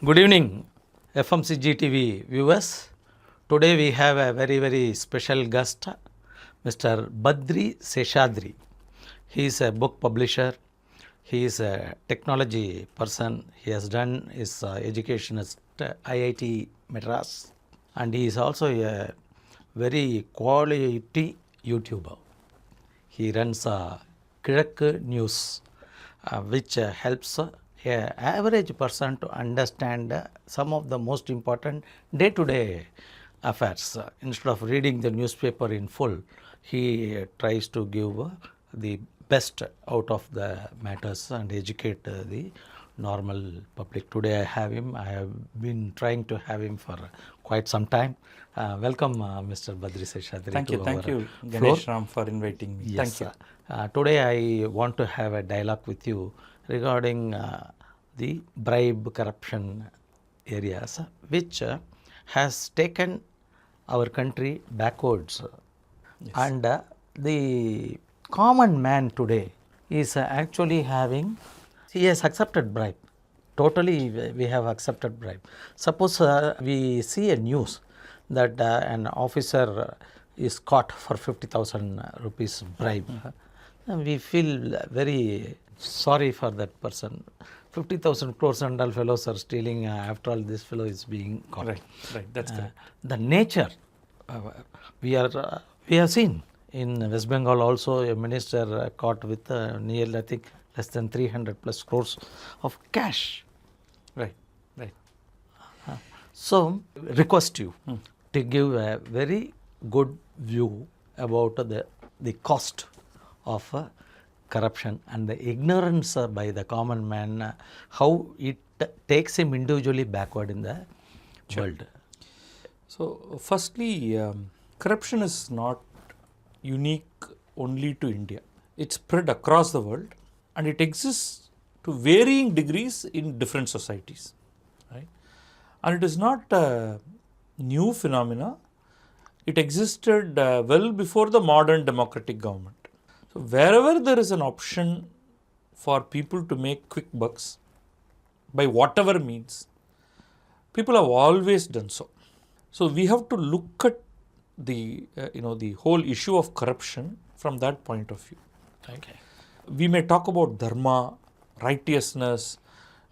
Good evening, FMCG TV viewers. Today we have a very special guest, Mr. Badhri Seshadhri. He is a book publisher. He is a technology person. He has done his education at IIT Madras, and he is also a very quality YouTuber. He runs Kirak News, which helps a average person to understand some of the most important day-to-day affairs. Instead of reading the newspaper in full, he tries to give the best out of the matters and educate the normal public. Today I have him. I have been trying to have him for quite some time. Welcome, Mr. Badhri Seshadhri. Thank you, Ganesh Ram, for inviting me. Yes, Thank you. Today I want to have a dialogue with you regarding the bribe corruption areas, which has taken our country backwards. Yes. And the common man today is actually having, he has accepted bribe. Totally we have accepted bribe. Suppose we see a news that an officer is caught for 50,000 rupees bribe. And we feel very sorry for that person. 50,000 crores and all fellows are stealing. After all, this fellow is being caught. Right, that's correct. The nature, we have seen in West Bengal also a minister caught with nearly, I think, less than 300 plus crores of cash. Right. So, request you to give a very good view about the cost of corruption and the ignorance by the common man, how it takes him individually backward in the world. So, firstly, corruption is not unique only to India. It's spread across the world and it exists to varying degrees in different societies. Right? And it is not a new phenomena. It existed well before the modern democratic government. So, wherever there is an option for people to make quick bucks by whatever means, people have always done so. So, we have to look at the the whole issue of corruption from that point of view. Right? Okay. We may talk about dharma, righteousness.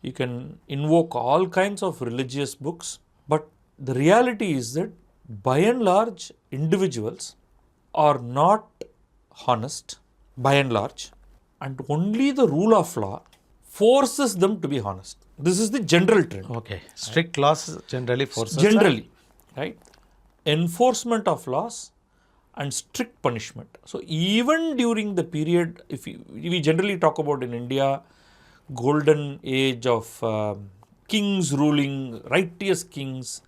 You can invoke all kinds of religious books, but the reality is that by and large, individuals are not honest, by and large, and only the rule of law forces them to be honest. This is the general trend. Okay. Strict laws generally forces. Generally, right? Enforcement of laws and strict punishment. So, even during the period, if we generally talk about in India, golden age of kings ruling, righteous kings,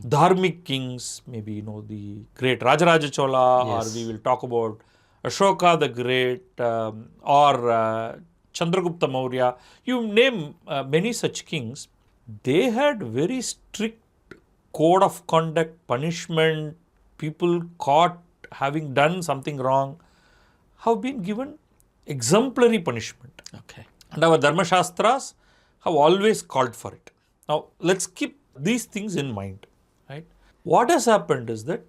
dharmic kings, maybe the great Rajaraja Chola, Yes. or we will talk about Ashoka the Great, or Chandragupta Maurya. You name many such kings. They had very strict code of conduct, punishment. People caught having done something wrong have been given exemplary punishment. Okay. And our Dharma Shastras have always called for it. Now, let's keep these things in mind. Right? What has happened is that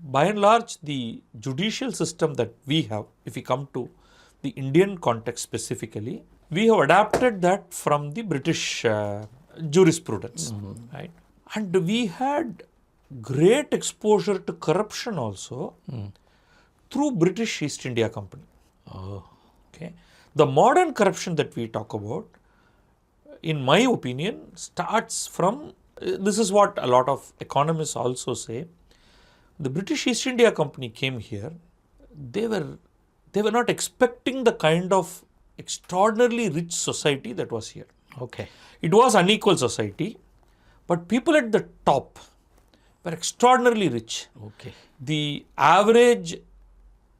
by and large, the judicial system that we have, if we come to the Indian context specifically, we have adapted that from the British jurisprudence. Right? And we had great exposure to corruption also through British East India Company. Oh. Okay. The modern corruption that we talk about, in my opinion, starts from, this is what a lot of economists also say, the British East India Company came here, they were not expecting the kind of extraordinarily rich society that was here. Okay. It was unequal society, but people at the top were extraordinarily rich. Okay. The average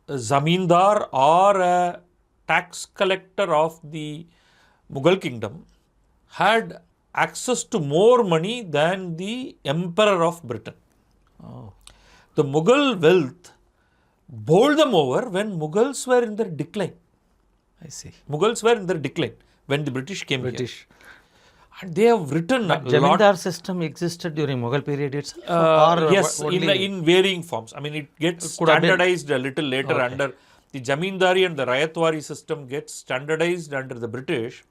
zamindar or a tax collector of the Mughal kingdom had access to more money than the emperor of Britain. Oh. The Mughal wealth bowled them over when Mughals were in their decline. I see. Mughals were in their decline when the British came here. British. And they have written a lot. Jamindar system existed during Mughal period itself? Yes, only in varying forms. I mean, it gets could have been. standardized a little later Okay. under the Jamindari and the Rayatwari system gets standardized under the British.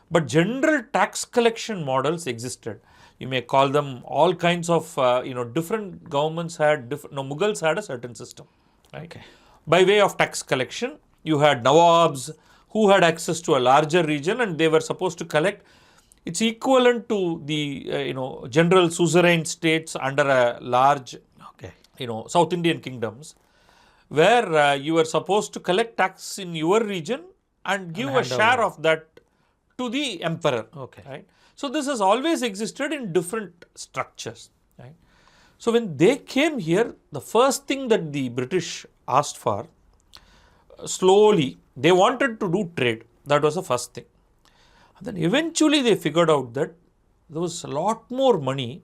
But general tax collection models existed. You may call them all kinds of, different governments had Mughals had a certain system. Right? Okay. By way of tax collection, you had Nawabs who had access to a larger region and they were supposed to collect. It's equivalent to the, general suzerain states under a large, Okay. South Indian kingdoms, where you were supposed to collect tax in your region and give a share of that to the emperor. Okay. Right? So this has always existed in different structures. Right? So when they came here, the first thing that the British asked for, slowly, they wanted to do trade. That was the first thing. And then eventually they figured out that there was a lot more money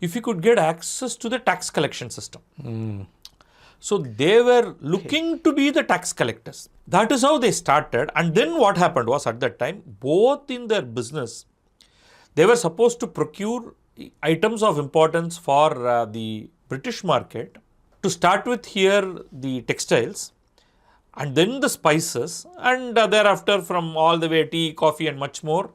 if you could get access to the tax collection system. So they were looking to be the tax collectors. That is how they started. And then what happened was, at that time, both in their business, they were supposed to procure items of importance for the British market. To start with here, the textiles, and then the spices, and thereafter from all the way tea, coffee and much more,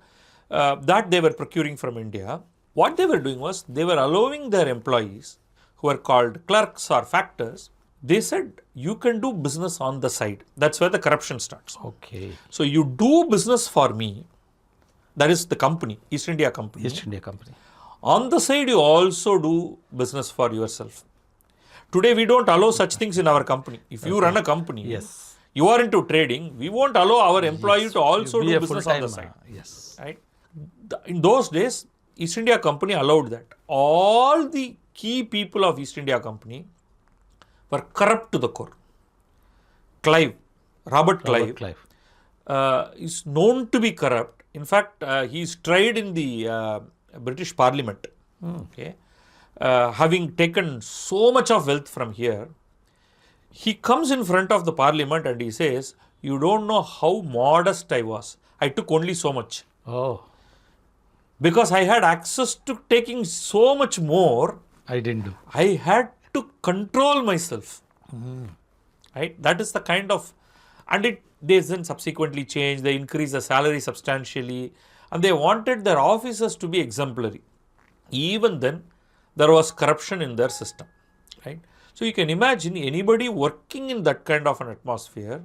that they were procuring from India. What they were doing was, they were allowing their employees, who are called clerks or factors, they said, you can do business on the side. That's where the corruption starts. Okay. So you do business for me, that is the company, East India Company. East India Company. On the side, you also do business for yourself. Today, we don't allow such things in our company. If you run a company, Yes. you are into trading, we won't allow our employee to also Be do a business on the full-time, side. yes. Right? In those days, East India Company allowed that. All the key people of East India Company were corrupt to the core. Robert Clive. Is known to be corrupt. In fact, he is tried in the British Parliament. Okay. Having taken so much of wealth from here, he comes in front of the Parliament and he says, you don't know how modest I was. I took only so much. Oh, Because I had access to taking so much more, I didn't do. I had to control myself. Right? That is the kind of, and they then subsequently changed, they increased the salary substantially, and they wanted their officers to be exemplary. Even then, there was corruption in their system. Right? So you can imagine anybody working in that kind of an atmosphere,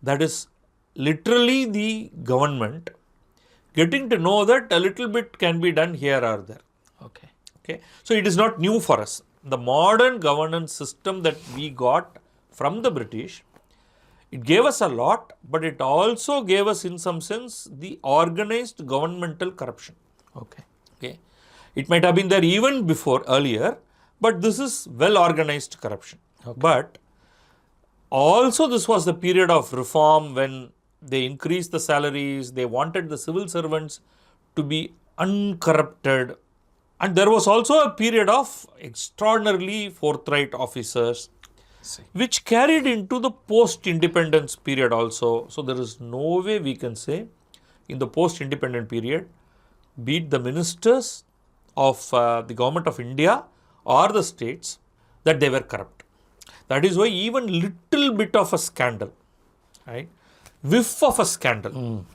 that is literally the government getting to know that a little bit can be done here or there. Okay. Okay. So it is not new for us. The modern governance system that we got from the British, it gave us a lot, but it also gave us in some sense the organized governmental corruption. Okay. Okay. It might have been there even before, earlier, but this is well organized corruption. Okay. But also this was the period of reform when they increased the salaries, they wanted the civil servants to be uncorrupted. And there was also a period of extraordinarily forthright officers, which carried into the post-independence period also. So there is no way we can say in the post-independent period, be it the ministers of the government of India or the states, that they were corrupt. That is why even little bit of a scandal, right, whiff of a scandal,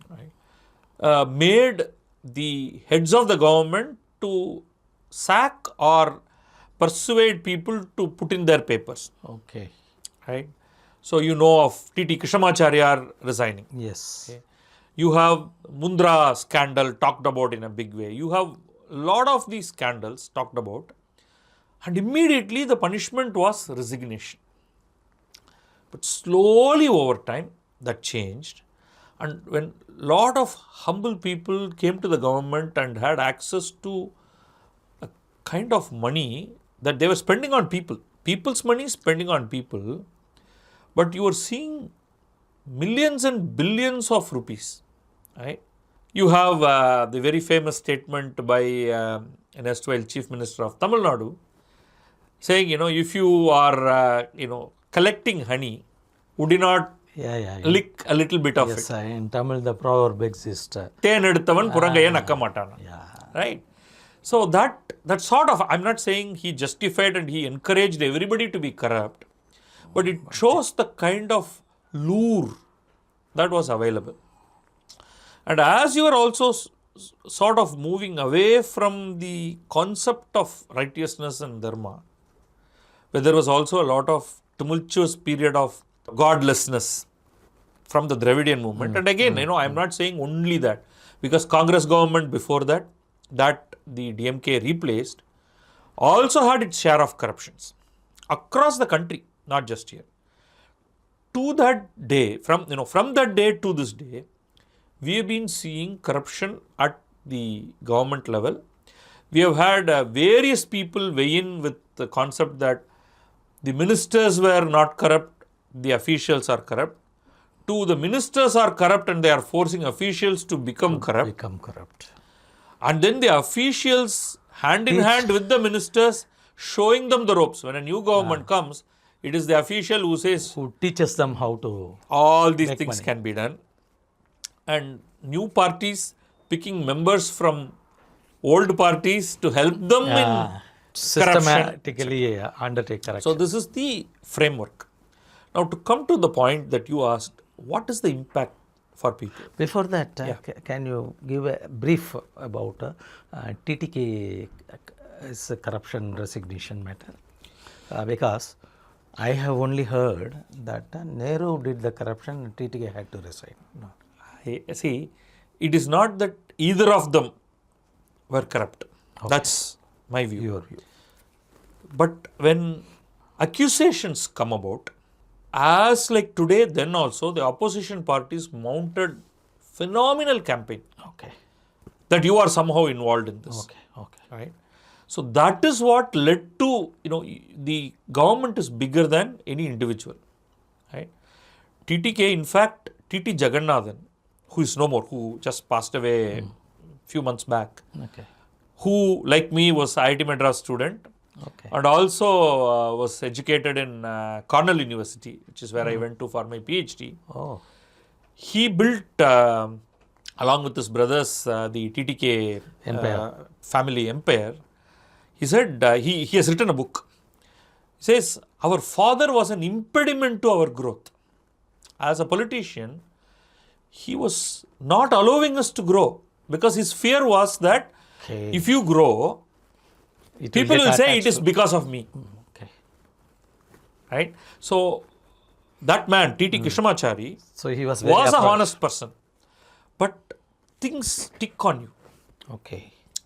right, made the heads of the government to sack or persuade people to put in their papers. Okay. Right? So you know of T.T. Krishamacharya resigning. Yes. Okay. You have Mundra scandal talked about in a big way. You have a lot of these scandals talked about, and immediately the punishment was resignation. But slowly over time that changed, and when a lot of humble people came to the government and had access to a kind of money that they were spending on people, people's money spending on people, but you were seeing millions and billions of rupees, right? You have the very famous statement by an erstwhile Chief Minister of Tamil Nadu saying, if you are, collecting honey, would you not Yeah. lick a little bit of Yes, it. in Tamil the proverb exists. தேன் எடுத்தவன் புறங்கையை நக்க மாட்டான். Yeah. Right? So that sort of, I'm not saying he justified and he encouraged everybody to be corrupt, but it shows the kind of lure that was available. And as you are also sort of moving away from the concept of righteousness and dharma, where there was also a lot of tumultuous period of godlessness from the Dravidian movement. And again, I'm not saying only that, because Congress government before that the DMK replaced, also had its share of corruptions across the country, not just here. To that day, from that day to this day, we have been seeing corruption at the government level. We have had various people weigh in with the concept that the ministers were not corrupt, the officials are corrupt. To the ministers are corrupt and they are forcing officials to become corrupt. And then the officials, hand in hand with the ministers, showing them the ropes. When a new government comes, it is the official who says, Who teaches them how to all these things money. can be done. And new parties picking members from old parties to help them in systematically undertake correction. So this is the framework. Now to come to the point that you asked, what is the impact for people? Before that, can you give a brief about TTK is a corruption resignation matter? Because I have only heard that Nehru did the corruption and TTK had to resign. No. See, it is not that either of them were corrupt. That's my view. Your view. But when accusations come about, as like today, then also the opposition parties mounted phenomenal campaign. Okay. That you are somehow involved in this. Okay. Right? So that is what led to, the government is bigger than any individual. Right? TTK, in fact, TT Jagannathan, who is no more, who just passed away a few months back, who like me was IIT Madras student, and also was educated in Cornell University, which is where I went to for my PhD. He built, along with his brothers, the TTK family empire. He said, he has written a book. He says, our father was an impediment to our growth. As a politician, he was not allowing us to grow, because his fear was that if you grow, people will say it is because of me. Right? So that man, T.T. Krishnamachari, so he was a honest person. But things tick on you.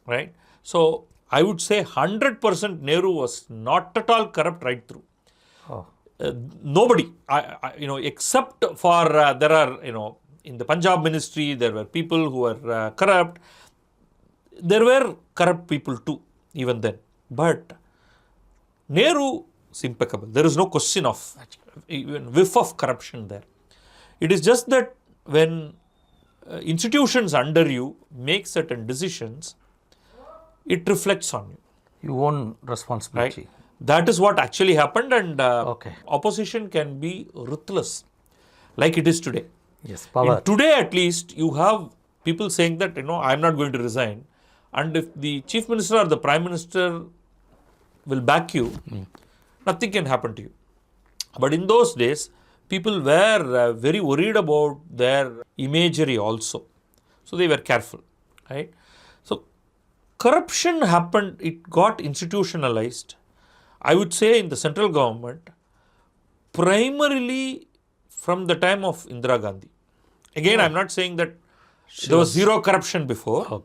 Right? So I would say 100% Nehru was not at all corrupt right through. Nobody, except for there are, in the Punjab ministry, there were people who were corrupt. There were corrupt people too, even then. But Nehru is impeccable. There is no question of even whiff of corruption there. It is just that when institutions under you make certain decisions, it reflects on you. You own responsibility. Right? That is what actually happened, and opposition can be ruthless, like it is today. Yes, power. And today, at least, you have people saying that, I am not going to resign. And if the chief minister or the prime minister will back you, nothing can happen to you. But in those days, people were very worried about their imagery also. So they were careful. Right? So corruption happened, it got institutionalized, I would say, in the central government, primarily from the time of Indira Gandhi. Again, I'm not saying that there was zero corruption before.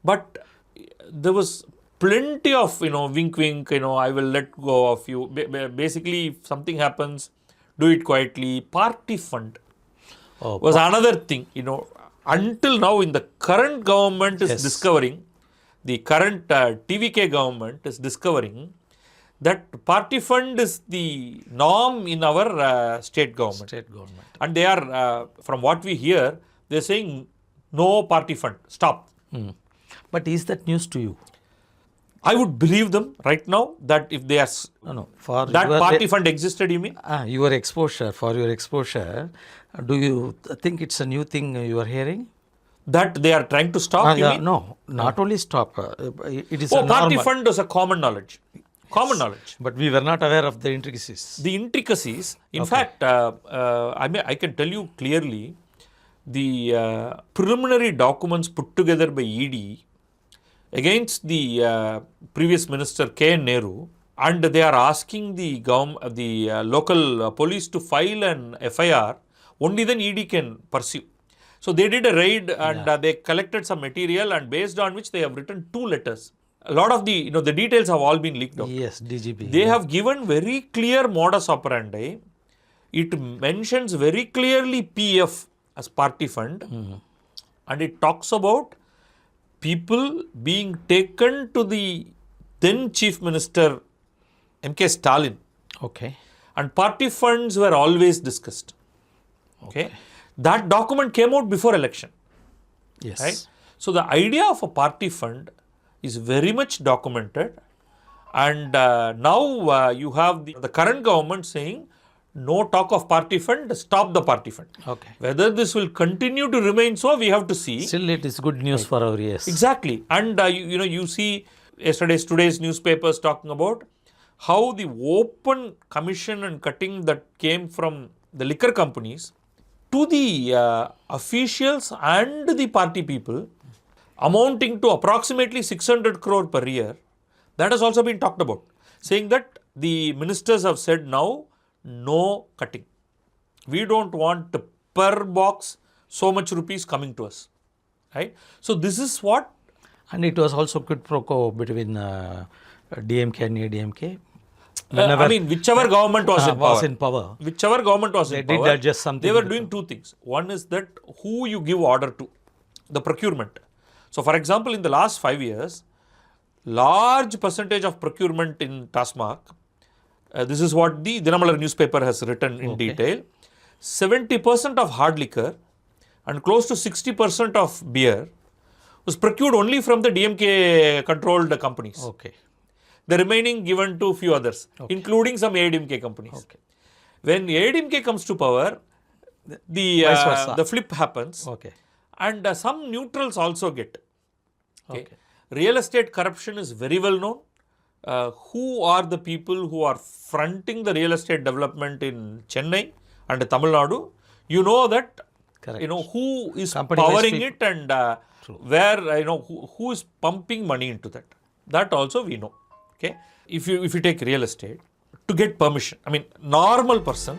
But there was plenty of, wink, wink, I will let go of you. Basically, if something happens, do it quietly. Party fund was another thing, until now in the current government is discovering, the current TVK government is discovering that party fund is the norm in our state government. And they are, from what we hear, they are saying no party fund, stop. But is that news to you? I would believe them right now that if they are No. For that your, party fund existed, you mean? your exposure, for your exposure, do you think it's a new thing you are hearing? That they are trying to stop, you mean? No, not only stop. It is Oh, a party normal. fund is a common knowledge. Common knowledge. But we were not aware of the intricacies. The intricacies, in fact, I can tell you clearly, the preliminary documents put together by ED against the previous minister K. N. Nehru, and they are asking the local police to file an FIR, only then ED can pursue. So they did a raid and they collected some material, and based on which they have written 2 letters. A lot of the details have all been leaked out. Yes, DGP. They have given very clear modus operandi. It mentions very clearly PF as party fund, and it talks about people being taken to the then Chief Minister M.K. Stalin, Okay. and party funds were always discussed. Okay. That document came out before election. Yes. Right? So the idea of a party fund is very much documented, and now you have the current government saying no talk of party fund, stop the party fund. Okay. Whether this will continue to remain so, we have to see. Still, it is good news for our ears. Exactly. And you see today's newspapers talking about how the open commission and cutting that came from the liquor companies to the officials and the party people, amounting to approximately 600 crore per year. That has also been talked about, saying that the ministers have said now, no cutting. We don't want per box so much rupees coming to us. Right? So this is what. And it was also quid pro quo between DMK and ADMK. I mean, whichever government was in power. Whichever government was in power. They did adjust something. They were doing 2 things. One is that who you give order to, the procurement. So, for example, in the last 5 years, large percentage of procurement in TASMAC, this is what the Dinamalar newspaper has written in detail, 70% of hard liquor and close to 60% of beer was procured only from the DMK controlled companies. Okay. The remaining given to few others, including some ADMK companies. Okay. When ADMK comes to power, the flip happens. Okay. And some neutrals also get. Okay. Real estate corruption is very well known. Who are the people who are fronting the real estate development in Chennai and Tamil Nadu? You know that. Correct. You know who is Company powering it and where who is pumping money into that. That also we know. Okay. If you take real estate, to get permission, I mean, normal person